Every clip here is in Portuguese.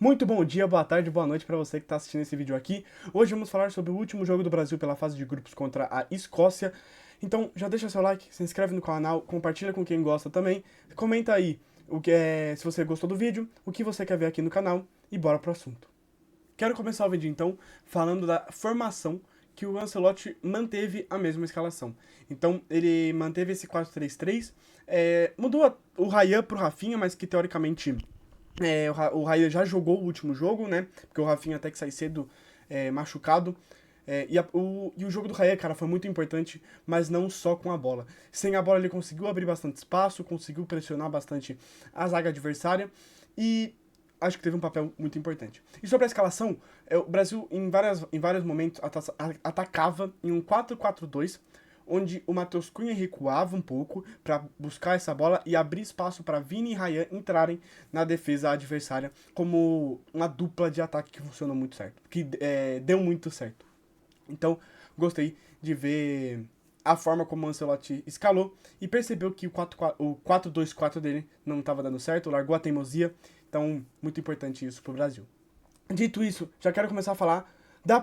Muito bom dia, boa tarde, boa noite para você que está assistindo esse vídeo aqui. Hoje vamos falar sobre o último jogo do Brasil pela fase de grupos contra a Escócia. Então já deixa seu like, se inscreve no canal, compartilha com quem gosta também. Comenta aí se você gostou do vídeo, o que você quer ver aqui no canal e bora pro assunto. Quero começar o vídeo então falando da formação que o Ancelotti manteve a mesma escalação. Então ele manteve esse 4-3-3, mudou o Ryan pro Rafinha, mas que teoricamente... o Raya já jogou o último jogo, né? Porque o Rafinha até que sai cedo machucado. E o jogo do Raya, cara, foi muito importante, mas não só com a bola. Sem a bola ele conseguiu abrir bastante espaço, conseguiu pressionar bastante a zaga adversária e acho que teve um papel muito importante. E sobre a escalação, o Brasil em vários momentos atacava em um 4-4-2, onde o Matheus Cunha recuava um pouco para buscar essa bola e abrir espaço para Vini e Ryan entrarem na defesa adversária como uma dupla de ataque que funcionou muito certo, que deu muito certo. Então, gostei de ver a forma como o Ancelotti escalou e percebeu que o 4-2-4 dele não estava dando certo, largou a teimosia, então muito importante isso para o Brasil. Dito isso, já quero começar a falar da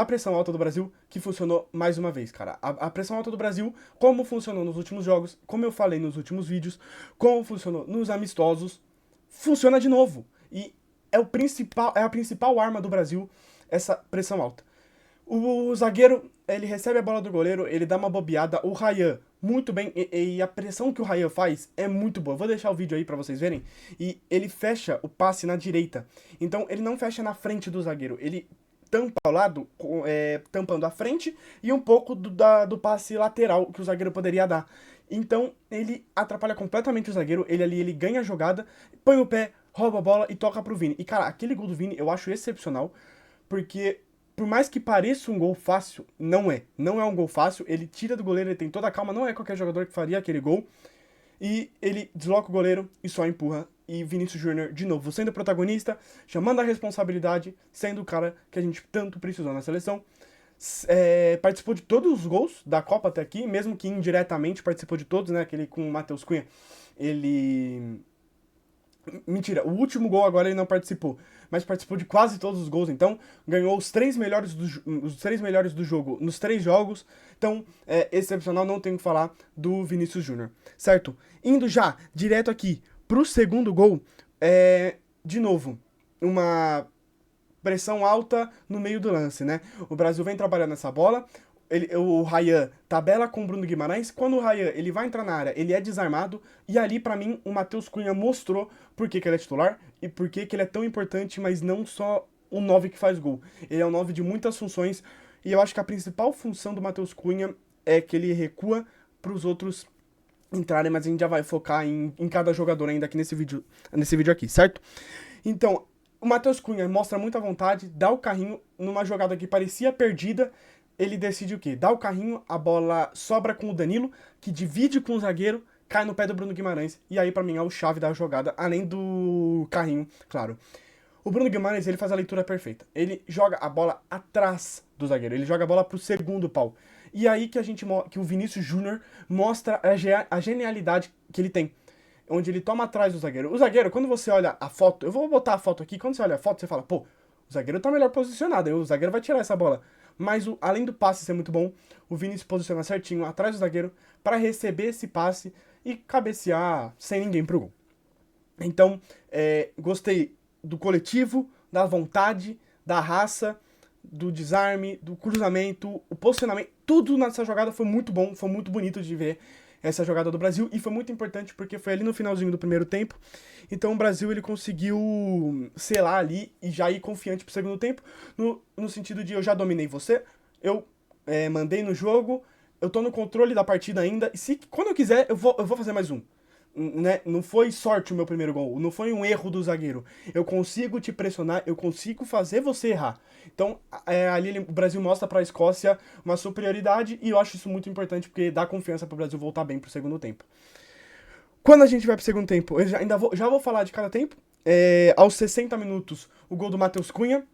pressão alta do Brasil, que funcionou mais uma vez, cara. A pressão alta do Brasil, como funcionou nos últimos jogos, como eu falei nos últimos vídeos, como funcionou nos amistosos, funciona de novo. E é a principal arma do Brasil, essa pressão alta. O zagueiro, ele recebe a bola do goleiro, ele dá uma bobeada, o Ryan, muito bem, e a pressão que o Ryan faz é muito boa. Vou deixar o vídeo aí pra vocês verem. E ele fecha o passe na direita. Então, ele não fecha na frente do zagueiro, ele tampa ao lado, tampando a frente e um pouco do passe lateral que o zagueiro poderia dar. Então, ele atrapalha completamente o zagueiro, ele ganha a jogada, põe o pé, rouba a bola e toca pro Vini. E, cara, aquele gol do Vini eu acho excepcional, porque por mais que pareça um gol fácil, não é. Não é um gol fácil, ele tira do goleiro, ele tem toda a calma, não é qualquer jogador que faria aquele gol. E ele desloca o goleiro e só empurra. E Vinícius Júnior, de novo, sendo protagonista, chamando a responsabilidade, sendo o cara que a gente tanto precisou na seleção. Participou de todos os gols da Copa até aqui, mesmo que indiretamente participou de todos, né? Aquele com o Matheus Cunha, ele... Mentira, o último gol agora ele não participou, mas participou de quase todos os gols, então ganhou os três melhores do jogo nos 3 jogos, então excepcional, não tenho que falar do Vinícius Júnior, certo? Indo já direto aqui pro segundo gol, de novo, uma pressão alta no meio do lance, né? O Brasil vem trabalhando essa bola, o Ryan tabela com o Bruno Guimarães. Quando o Ryan ele vai entrar na área, ele é desarmado. E ali, pra mim, o Matheus Cunha mostrou por que ele é titular e por que ele é tão importante, mas não só o 9 que faz gol. Ele é um 9 de muitas funções. E eu acho que a principal função do Matheus Cunha é que ele recua pros outros entrarem, mas a gente já vai focar em cada jogador ainda aqui nesse vídeo aqui, certo? Então, o Matheus Cunha mostra muita vontade, dá o carrinho numa jogada que parecia perdida. Ele decide o quê? Dá o carrinho, a bola sobra com o Danilo, que divide com o zagueiro, cai no pé do Bruno Guimarães, e aí pra mim é o chave da jogada, além do carrinho, claro. O Bruno Guimarães, ele faz a leitura perfeita. Ele joga a bola atrás do zagueiro, ele joga a bola pro segundo pau. E aí que o Vinícius Júnior mostra a genialidade que ele tem, onde ele toma atrás do zagueiro. O zagueiro, quando você olha a foto, eu vou botar a foto aqui, quando você olha a foto, você fala, pô, o zagueiro tá melhor posicionado, o zagueiro vai tirar essa bola. Mas além do passe ser muito bom, o Vini se posiciona certinho atrás do zagueiro para receber esse passe e cabecear sem ninguém pro gol. Então, gostei do coletivo, da vontade, da raça, do desarme, do cruzamento, o posicionamento, tudo nessa jogada foi muito bom, foi muito bonito de ver essa jogada do Brasil, e foi muito importante porque foi ali no finalzinho do primeiro tempo, então o Brasil ele conseguiu selar ali e já ir confiante pro segundo tempo, no sentido de eu já dominei você, eu mandei no jogo, eu tô no controle da partida ainda, e quando eu quiser eu vou fazer mais um. Né? Não foi sorte o meu primeiro gol, não foi um erro do zagueiro. Eu consigo te pressionar, eu consigo fazer você errar. Então, ali o Brasil mostra para a Escócia uma superioridade e eu acho isso muito importante porque dá confiança para o Brasil voltar bem pro segundo tempo. Quando a gente vai pro segundo tempo, eu já vou falar de cada tempo. Aos 60 minutos, o gol do Matheus Cunha.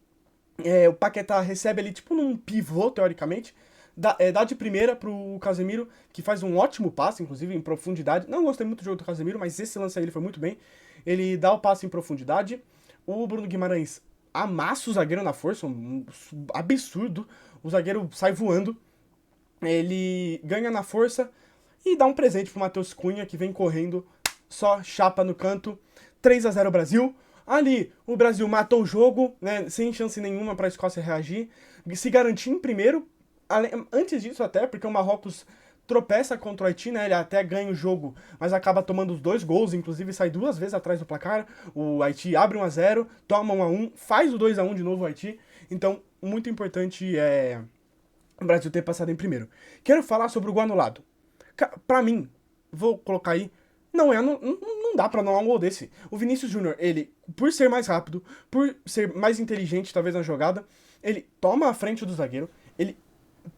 O Paquetá recebe ali tipo num pivô, teoricamente. Dá de primeira pro Casemiro, que faz um ótimo passe, inclusive, em profundidade. Não gostei muito do jogo do Casemiro, mas esse lance aí ele foi muito bem. Ele dá o passe em profundidade. o Bruno Guimarães amassa o zagueiro na força, um absurdo. O zagueiro sai voando, ele ganha na força e dá um presente pro Matheus Cunha, que vem correndo, só chapa no canto. 3-0 Brasil. Ali, o Brasil matou o jogo, né, sem chance nenhuma para a Escócia reagir, se garantir em primeiro. Antes disso até, porque o Marrocos tropeça contra o Haiti, né, ele até ganha o jogo, mas acaba tomando os 2 gols, inclusive sai 2 vezes atrás do placar. O Haiti abre 1-0, toma 1-1, faz o 2-1 de novo o Haiti. Então, muito importante o Brasil ter passado em primeiro. Quero falar sobre o gol anulado. Pra mim, vou colocar aí, não dá pra anular um gol desse. O Vinícius Júnior, ele, por ser mais rápido, por ser mais inteligente talvez na jogada, ele toma a frente do zagueiro, ele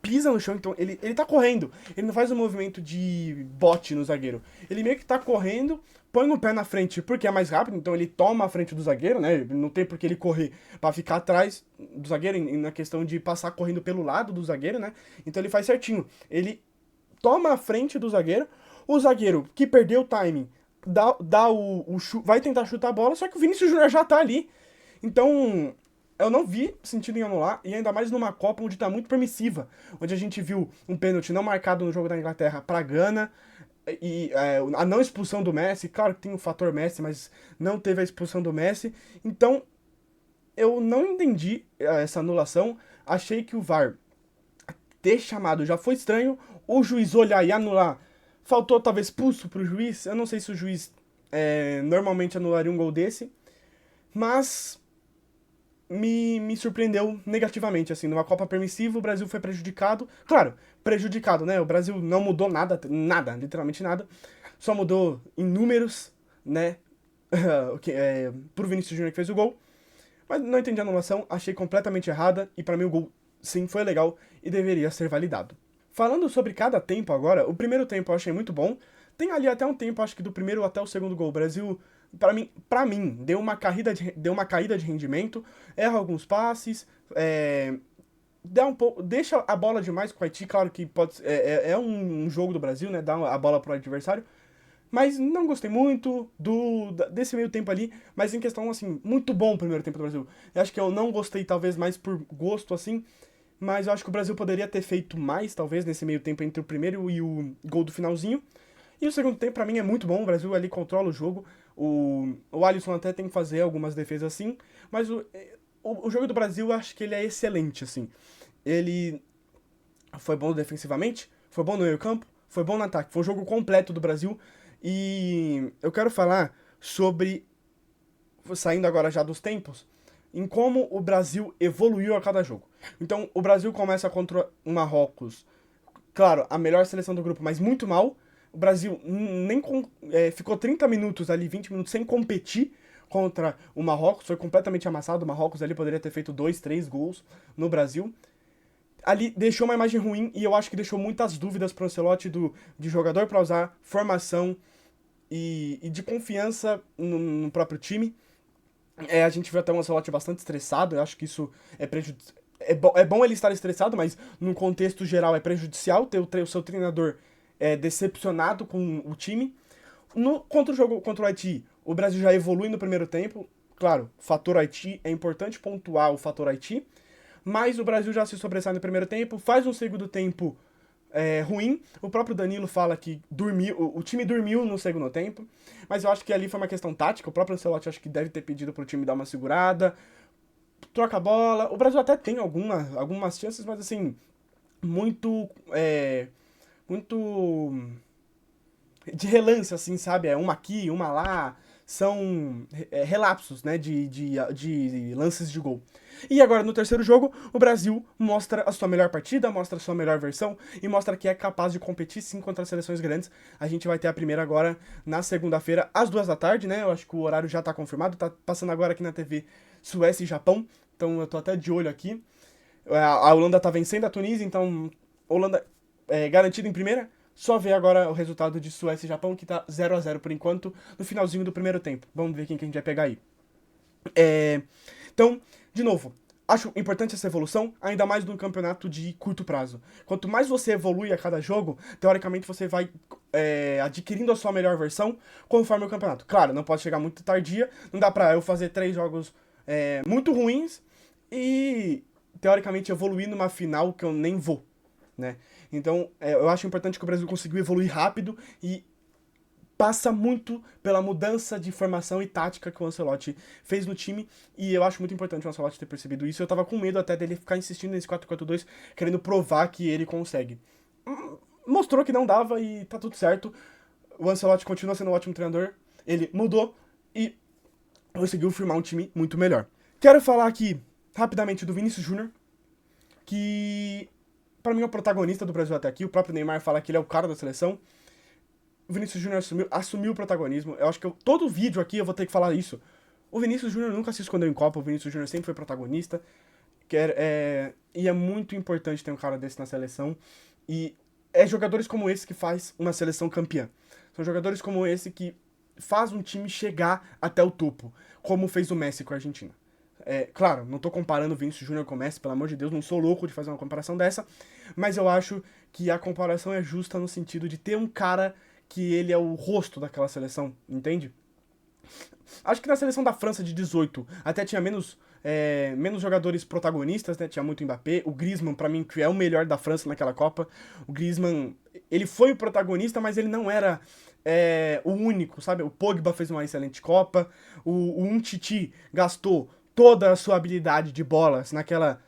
pisa no chão, então ele tá correndo. Ele não faz um movimento de bote no zagueiro. Ele meio que tá correndo, põe o pé na frente porque é mais rápido, então ele toma a frente do zagueiro, né? Não tem por que ele correr pra ficar atrás do zagueiro, na questão de passar correndo pelo lado do zagueiro, né? Então ele faz certinho. Ele toma a frente do zagueiro, o zagueiro que perdeu o timing vai tentar chutar a bola, só que o Vinícius Júnior já tá ali. Então, eu não vi sentido em anular, e ainda mais numa Copa onde tá muito permissiva, onde a gente viu um pênalti não marcado no jogo da Inglaterra pra Gana, e a não expulsão do Messi. Claro que tem o fator Messi, mas não teve a expulsão do Messi. Então, eu não entendi essa anulação, achei que o VAR ter chamado já foi estranho, o juiz olhar e anular, faltou talvez pulso pro juiz. Eu não sei se o juiz normalmente anularia um gol desse, mas me surpreendeu negativamente, assim, numa Copa permissiva o Brasil foi prejudicado, claro, prejudicado, né, o Brasil não mudou nada, literalmente nada, só mudou em números, né, pro Vinícius Júnior que fez o gol, mas não entendi a anulação, achei completamente errada, e pra mim o gol, sim, foi legal e deveria ser validado. Falando sobre cada tempo agora, o primeiro tempo eu achei muito bom. Tem ali até um tempo, acho que do primeiro até o segundo gol. O Brasil, pra mim deu uma caída de rendimento, erra alguns passes, deixa a bola demais com o Haiti. Claro que é um jogo do Brasil, né? Dá a bola pro adversário. Mas não gostei muito desse meio tempo ali. Mas em questão, assim, muito bom o primeiro tempo do Brasil. Eu acho que eu não gostei, talvez, mais por gosto, assim. Mas eu acho que o Brasil poderia ter feito mais, talvez, nesse meio tempo entre o primeiro e o gol do finalzinho. E o segundo tempo, pra mim, é muito bom. O Brasil ali controla o jogo. O Alisson até tem que fazer algumas defesas assim. Mas o jogo do Brasil, eu acho que ele é excelente, assim. Ele foi bom defensivamente, foi bom no meio campo, foi bom no ataque. Foi um jogo completo do Brasil. E eu quero falar sobre, saindo agora já dos tempos, em como o Brasil evoluiu a cada jogo. Então, o Brasil começa contra o Marrocos, claro, a melhor seleção do grupo, mas muito mal. O Brasil ficou 30 minutos ali, 20 minutos sem competir contra o Marrocos, foi completamente amassado. O Marrocos ali poderia ter feito 2, 3 gols no Brasil. Ali deixou uma imagem ruim e eu acho que deixou muitas dúvidas para o Ancelotti de jogador para usar, formação e de confiança no próprio time. A gente viu até o Ancelotti bastante estressado, eu acho que isso é prejudicial. É bom ele estar estressado, mas no contexto geral é prejudicial ter o seu treinador decepcionado com o time. Contra o jogo contra o Haiti, o Brasil já evolui no primeiro tempo. Claro, fator Haiti, é importante pontuar o fator Haiti. Mas o Brasil já se sobressai no primeiro tempo, faz um segundo tempo ruim. O próprio Danilo fala que o time dormiu no segundo tempo, mas eu acho que ali foi uma questão tática. O próprio Ancelotti acho que deve ter pedido pro time dar uma segurada, troca a bola. O Brasil até tem algumas chances, mas assim, muito de relance, assim, sabe? Uma aqui, uma lá, são relapsos, né, de lances de gol. E agora, no terceiro jogo, o Brasil mostra a sua melhor partida, mostra a sua melhor versão e mostra que é capaz de competir sim contra as seleções grandes. A gente vai ter a primeira agora na segunda-feira, às 14h, né? Eu acho que o horário já tá confirmado, tá passando agora aqui na TV Suécia e Japão, então eu tô até de olho aqui. A Holanda tá vencendo a Tunísia, então Holanda garantida em primeira. Só ver agora o resultado de Suécia e Japão, que tá 0-0 por enquanto, no finalzinho do primeiro tempo. Vamos ver quem que a gente vai pegar aí. Então, de novo, Acho importante essa evolução, ainda mais num campeonato de curto prazo. Quanto mais você evolui a cada jogo, teoricamente você vai adquirindo a sua melhor versão conforme o campeonato. Claro, não pode chegar muito tardia, não dá pra eu fazer 3 jogos muito ruins e, teoricamente, evoluir numa final que eu nem vou, né? Então, eu acho importante que o Brasil conseguiu evoluir rápido e passa muito pela mudança de formação e tática que o Ancelotti fez no time, e eu acho muito importante o Ancelotti ter percebido isso. Eu tava com medo até dele ficar insistindo nesse 4-4-2, querendo provar que ele consegue. Mostrou que não dava e tá tudo certo. O Ancelotti continua sendo um ótimo treinador, ele mudou e conseguiu firmar um time muito melhor. Quero falar aqui, rapidamente, do Vinícius Júnior, que pra mim é o protagonista do Brasil até aqui. O próprio Neymar fala que ele é o cara da seleção. O Vinícius Júnior assumiu o protagonismo. Eu acho que todo vídeo aqui eu vou ter que falar isso. O Vinícius Júnior nunca se escondeu em Copa, o Vinícius Júnior sempre foi protagonista. E é muito importante ter um cara desse na seleção. E é jogadores como esse que faz uma seleção campeã. São jogadores como esse que faz um time chegar até o topo, como fez o Messi com a Argentina. Claro, não tô comparando o Vinícius Júnior com o Messi, pelo amor de Deus, não sou louco de fazer uma comparação dessa, mas eu acho que a comparação é justa no sentido de ter um cara que ele é o rosto daquela seleção, entende? Acho que na seleção da França de 18 até tinha menos jogadores protagonistas, né? Tinha muito Mbappé, o Griezmann, pra mim, que é o melhor da França naquela Copa. O Griezmann, ele foi o protagonista, mas ele não era o único, sabe? O Pogba fez uma excelente Copa, o Umtiti gastou toda a sua habilidade de bolas naquela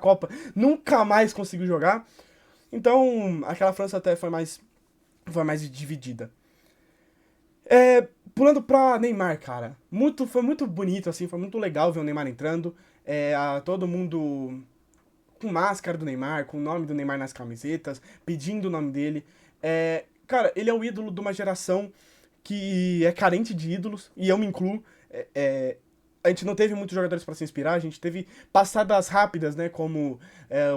Copa, nunca mais conseguiu jogar. Então, aquela França até foi mais dividida. Pulando pra Neymar, cara. Foi muito bonito, assim, foi muito legal ver o Neymar entrando. Todo mundo com máscara do Neymar, com o nome do Neymar nas camisetas, pedindo o nome dele. Cara, ele é o ídolo de uma geração que é carente de ídolos, e eu me incluo. A gente não teve muitos jogadores para se inspirar, a gente teve passadas rápidas, né, como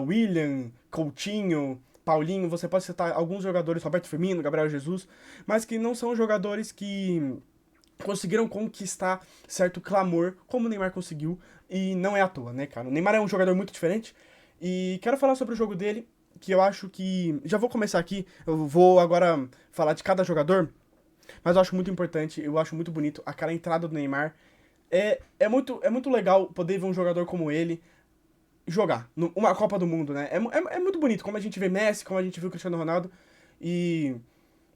William, Coutinho, Paulinho, você pode citar alguns jogadores, Roberto Firmino, Gabriel Jesus, mas que não são jogadores que conseguiram conquistar certo clamor, como o Neymar conseguiu, e não é à toa, né, cara? O Neymar é um jogador muito diferente, e quero falar sobre o jogo dele, que eu acho que... Já vou começar aqui, eu vou agora falar de cada jogador, mas eu acho muito importante, eu acho muito bonito aquela entrada do Neymar. É muito legal poder ver um jogador como ele jogar uma Copa do Mundo, né? É muito bonito, como a gente vê Messi, como a gente viu Cristiano Ronaldo. E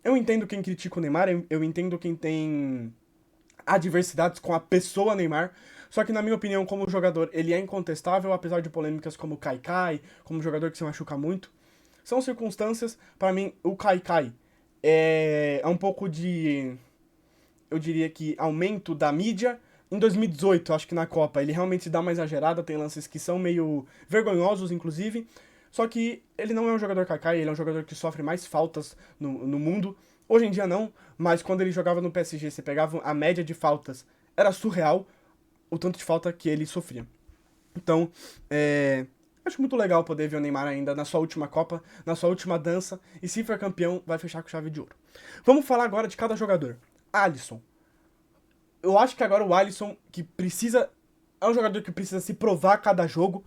eu entendo quem critica o Neymar, eu entendo quem tem adversidades com a pessoa Neymar. Só que, na minha opinião, como jogador, ele é incontestável, apesar de polêmicas como o Kaikai, como jogador que se machuca muito. São circunstâncias, para mim, o Kaikai é um pouco de, eu diria que, aumento da mídia. Em 2018, acho que na Copa, ele realmente dá uma exagerada, tem lances que são meio vergonhosos, inclusive. Só que ele não é um jogador Kaká, ele é um jogador que sofre mais faltas no mundo. Hoje em dia não, mas quando ele jogava no PSG, você pegava a média de faltas, era surreal o tanto de falta que ele sofria. Então, acho muito legal poder ver o Neymar ainda na sua última Copa, na sua última dança, e se for campeão, vai fechar com chave de ouro. Vamos falar agora de cada jogador. Alisson. Eu acho que agora o Alisson, que precisa... É um jogador que precisa se provar a cada jogo.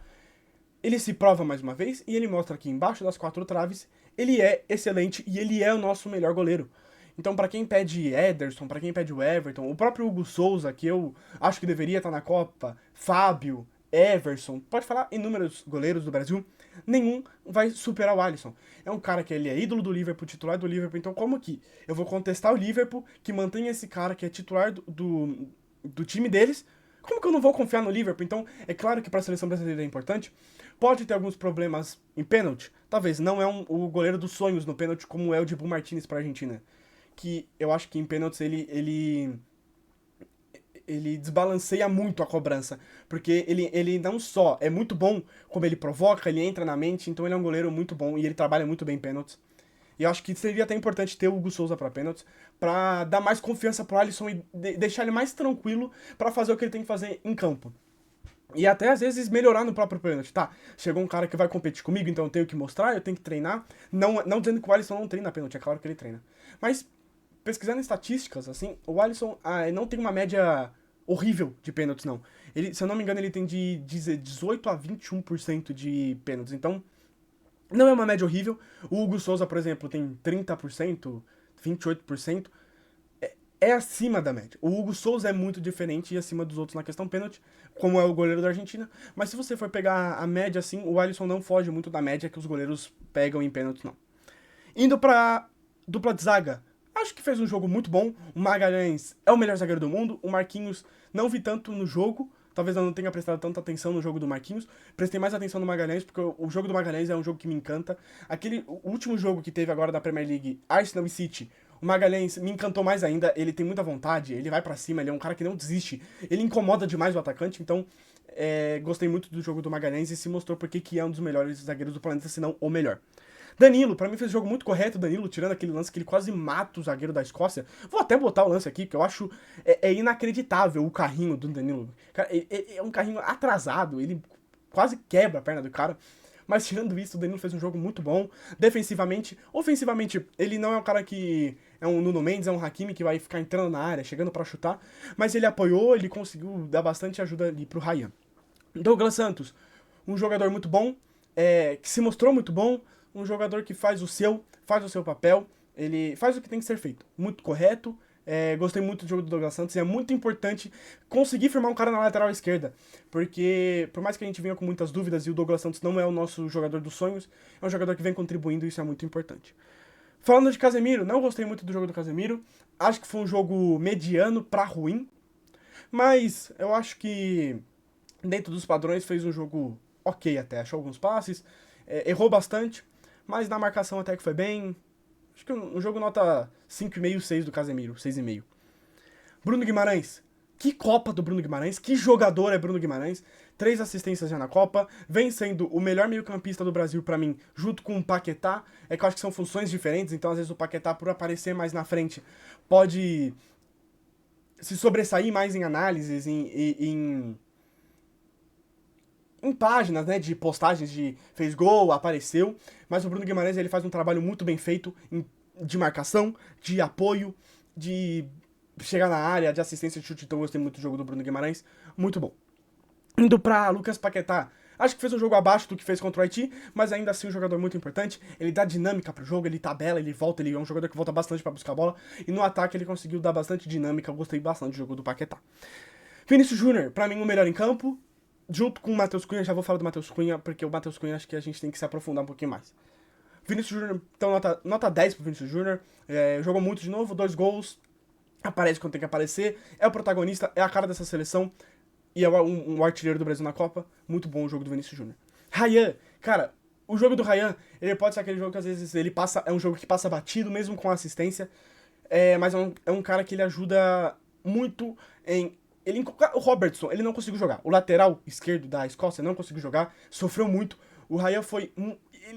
Ele se prova mais uma vez e ele mostra que embaixo das 4 traves ele é excelente e ele é o nosso melhor goleiro. Então, pra quem pede Ederson, pra quem pede o Everton, o próprio Hugo Souza, que eu acho que deveria estar na Copa, Fábio, Everson, pode falar inúmeros goleiros do Brasil, nenhum vai superar o Alisson. É um cara que ele é ídolo do Liverpool, titular do Liverpool, então como que eu vou contestar o Liverpool, que mantém esse cara que é titular do time deles? Como que eu não vou confiar no Liverpool? Então, é claro que para a seleção brasileira é importante. Pode ter alguns problemas em pênalti. Talvez não é o goleiro dos sonhos no pênalti, como é o Dibu Martinez para a Argentina. Que eu acho que em pênaltis ele desbalanceia muito a cobrança. Porque ele não só é muito bom, como ele provoca, ele entra na mente. Então ele é um goleiro muito bom e ele trabalha muito bem em pênaltis. E eu acho que seria até importante ter o Hugo Souza para pênaltis, para dar mais confiança pro Alisson e deixar ele mais tranquilo para fazer o que ele tem que fazer em campo. E até às vezes melhorar no próprio pênalti. Tá, chegou um cara que vai competir comigo, então eu tenho que mostrar, eu tenho que treinar. Não dizendo que o Alisson não treina pênalti, é claro que ele treina. Mas, pesquisando estatísticas, assim, o Alisson não tem uma média horrível de pênaltis, não. Ele, se eu não me engano, ele tem de 18 a 21% de pênaltis. Então, não é uma média horrível. O Hugo Souza, por exemplo, tem 30%, 28%. É acima da média. O Hugo Souza é muito diferente e acima dos outros na questão pênalti, como é o goleiro da Argentina. Mas se você for pegar a média, assim, o Alisson não foge muito da média que os goleiros pegam em pênaltis, não. Indo pra dupla de zaga, acho que fez um jogo muito bom. O Magalhães é o melhor zagueiro do mundo. O Marquinhos não vi tanto no jogo. Talvez eu não tenha prestado tanta atenção no jogo do Marquinhos. Prestei mais atenção no Magalhães, porque o jogo do Magalhães é um jogo que me encanta. O último jogo que teve agora da Premier League, Arsenal e City, o Magalhães me encantou mais ainda. Ele tem muita vontade, ele vai pra cima, ele é um cara que não desiste. Ele incomoda demais o atacante, então gostei muito do jogo do Magalhães e se mostrou porque que é um dos melhores zagueiros do planeta, se não o melhor. Danilo, pra mim fez um jogo muito correto, Danilo, tirando aquele lance que ele quase mata o zagueiro da Escócia. Vou até botar o lance aqui, porque eu acho inacreditável o carrinho do Danilo. Cara, é um carrinho atrasado, ele quase quebra a perna do cara. Mas tirando isso, o Danilo fez um jogo muito bom. Defensivamente, ofensivamente, ele não é um cara que é um Nuno Mendes, é um Hakimi que vai ficar entrando na área, chegando pra chutar. Mas ele apoiou, ele conseguiu dar bastante ajuda ali pro Ryan. Douglas Santos, um jogador muito bom, que se mostrou muito bom, um jogador que faz o seu papel, ele faz o que tem que ser feito, muito correto. Gostei muito do jogo do Douglas Santos e é muito importante conseguir firmar um cara na lateral esquerda, porque por mais que a gente venha com muitas dúvidas e o Douglas Santos não é o nosso jogador dos sonhos, é um jogador que vem contribuindo e isso é muito importante. Falando de Casemiro, não gostei muito do jogo do Casemiro, acho que foi um jogo mediano pra ruim, mas eu acho que dentro dos padrões fez um jogo ok até, achou alguns passes, errou bastante, mas na marcação até que foi bem. Acho que um jogo nota 5,5, 6 do Casemiro, 6,5. Bruno Guimarães. Que Copa do Bruno Guimarães, que jogador é Bruno Guimarães. 3 assistências já na Copa, vem sendo o melhor meio-campista do Brasil pra mim, junto com o Paquetá. É que eu acho que são funções diferentes, então às vezes o Paquetá, por aparecer mais na frente, pode se sobressair mais em análises, em páginas, né, de postagens de fez gol, apareceu, mas o Bruno Guimarães ele faz um trabalho muito bem feito de marcação, de apoio, de chegar na área, de assistência de chute, então eu gostei muito do jogo do Bruno Guimarães, muito bom. Indo pra Lucas Paquetá, acho que fez um jogo abaixo do que fez contra o Haiti, mas ainda assim um jogador muito importante, ele dá dinâmica pro jogo, ele tabela, ele volta, ele é um jogador que volta bastante pra buscar a bola, e no ataque ele conseguiu dar bastante dinâmica, eu gostei bastante do jogo do Paquetá. Vinícius Júnior, pra mim o melhor em campo, junto com o Matheus Cunha, já vou falar do Matheus Cunha, porque o Matheus Cunha acho que a gente tem que se aprofundar um pouquinho mais. Vinícius Júnior, então nota 10 pro Vinícius Júnior, jogou muito de novo, 2 gols, aparece quando tem que aparecer, é o protagonista, é a cara dessa seleção, e é um artilheiro do Brasil na Copa, muito bom o jogo do Vinícius Júnior. Ryan, cara, o jogo do Ryan, ele pode ser aquele jogo que às vezes ele passa, é um jogo que passa batido, mesmo com assistência, mas é um cara que ele ajuda muito em o Robertson, ele não conseguiu jogar. O lateral esquerdo da Escócia não conseguiu jogar, sofreu muito. O Ryan foi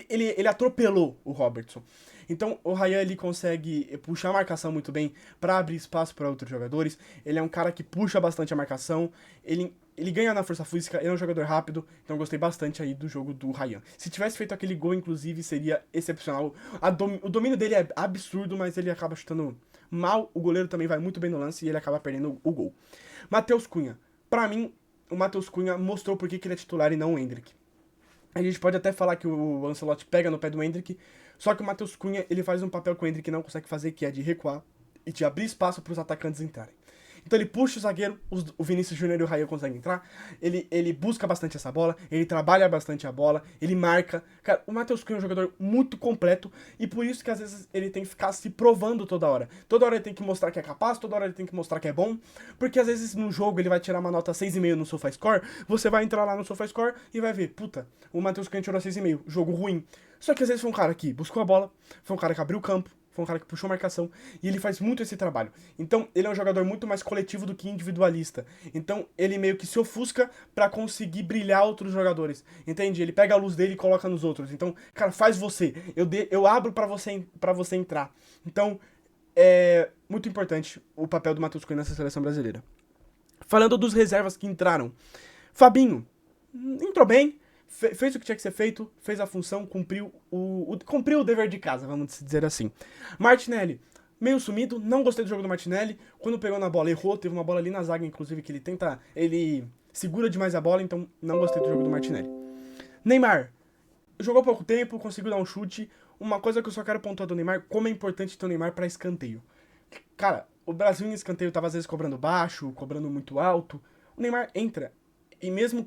ele atropelou o Robertson. Então o Ryan ele consegue puxar a marcação muito bem para abrir espaço para outros jogadores. Ele é um cara que puxa bastante a marcação. Ele ganha na força física, ele é um jogador rápido, então eu gostei bastante aí do jogo do Ryan. Se tivesse feito aquele gol, inclusive, seria excepcional. O domínio dele é absurdo, mas ele acaba chutando mal. O goleiro também vai muito bem no lance e ele acaba perdendo o gol. Matheus Cunha. Pra mim, o Matheus Cunha mostrou por que ele é titular e não o Endrick. A gente pode até falar que o Ancelotti pega no pé do Endrick, só que o Matheus Cunha ele faz um papel que o Endrick não consegue fazer, que é de recuar e de abrir espaço para os atacantes entrarem. Então ele puxa o zagueiro, o Vinícius Júnior e o Ryan conseguem entrar, ele busca bastante essa bola, ele trabalha bastante a bola, ele marca. Cara, o Matheus Cunha é um jogador muito completo e por isso que às vezes ele tem que ficar se provando toda hora. Toda hora ele tem que mostrar que é capaz, toda hora ele tem que mostrar que é bom, porque às vezes no jogo ele vai tirar uma nota 6,5 no SofaScore, você vai entrar lá no SofaScore e vai ver, puta, o Matheus Cunha tirou 6,5, jogo ruim. Só que às vezes foi um cara que buscou a bola, foi um cara que abriu o campo, foi um cara que puxou marcação, e ele faz muito esse trabalho. Então, ele é um jogador muito mais coletivo do que individualista. Então, ele meio que se ofusca pra conseguir brilhar outros jogadores. Entende? Ele pega a luz dele e coloca nos outros. Então, cara, faz você. Eu abro pra você entrar. Então, é muito importante o papel do Matheus Cunha nessa seleção brasileira. Falando dos reservas que entraram. Fabinho, entrou bem. Fez o que tinha que ser feito, fez a função, cumpriu o dever de casa, vamos dizer assim. Martinelli, meio sumido, não gostei do jogo do Martinelli. Quando pegou na bola, errou, teve uma bola ali na zaga, inclusive, que ele segura demais a bola, então não gostei do jogo do Martinelli. Neymar, jogou pouco tempo, conseguiu dar um chute. Uma coisa que eu só quero pontuar do Neymar, como é importante ter o Neymar pra escanteio. Cara, o Brasil em escanteio tava às vezes cobrando baixo, cobrando muito alto. O Neymar entra, e mesmo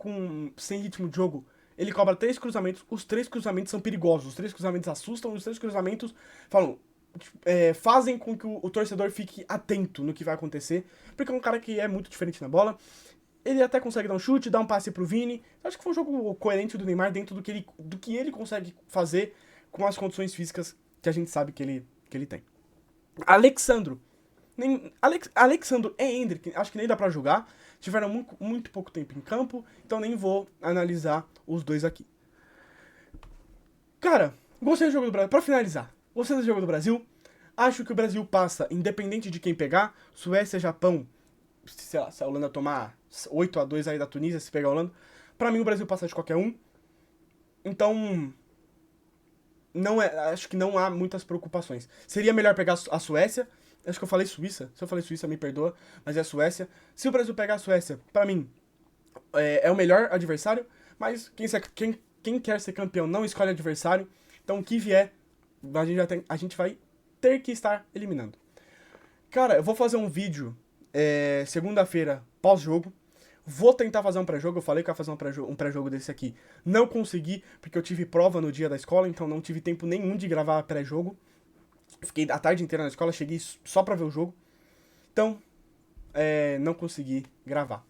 sem ritmo de jogo, ele cobra 3 cruzamentos, os 3 cruzamentos são perigosos, os 3 cruzamentos assustam, os 3 cruzamentos fazem com que o torcedor fique atento no que vai acontecer, porque é um cara que é muito diferente na bola. Ele até consegue dar um chute, dar um passe pro Vini. Eu acho que foi um jogo coerente do Neymar dentro do que ele consegue fazer com as condições físicas que a gente sabe que ele tem. Alexandro. Alexandro e Endrick, acho que nem dá pra jogar. Tiveram muito pouco tempo em campo, então nem vou analisar os dois aqui. Cara, gostei do jogo do Brasil. Pra finalizar, gostei do jogo do Brasil. Acho que o Brasil passa, independente de quem pegar. Suécia, Japão, sei lá, se a Holanda tomar 8-2 aí da Tunísia, se pegar a Holanda, pra mim o Brasil passa de qualquer um. Então, acho que não há muitas preocupações. Seria melhor pegar a Suécia. Acho que eu falei Suíça. Se eu falei Suíça, me perdoa, mas é a Suécia. Se o Brasil pegar a Suécia, pra mim, é o melhor adversário. Mas quem quer ser campeão não escolhe adversário. Então, o que vier, a gente vai ter que estar eliminando. Cara, eu vou fazer um vídeo segunda-feira, pós-jogo. Vou tentar fazer um pré-jogo. Eu falei que ia fazer um pré-jogo desse aqui. Não consegui, porque eu tive prova no dia da escola, então não tive tempo nenhum de gravar pré-jogo. Fiquei a tarde inteira na escola, cheguei só pra ver o jogo. Então, não consegui gravar.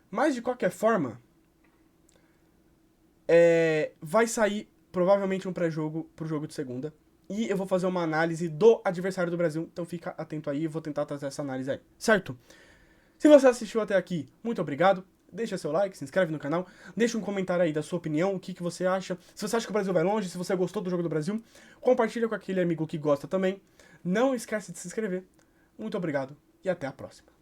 Mas, de qualquer forma, vai sair provavelmente um pré-jogo pro jogo de segunda. E eu vou fazer uma análise do adversário do Brasil. Então fica atento aí, eu vou tentar trazer essa análise aí, certo? Se você assistiu até aqui, muito obrigado. Deixa seu like, se inscreve no canal. Deixa um comentário aí da sua opinião, o que você acha. Se você acha que o Brasil vai longe, se você gostou do jogo do Brasil, compartilha com aquele amigo que gosta também. Não esquece de se inscrever. Muito obrigado e até a próxima.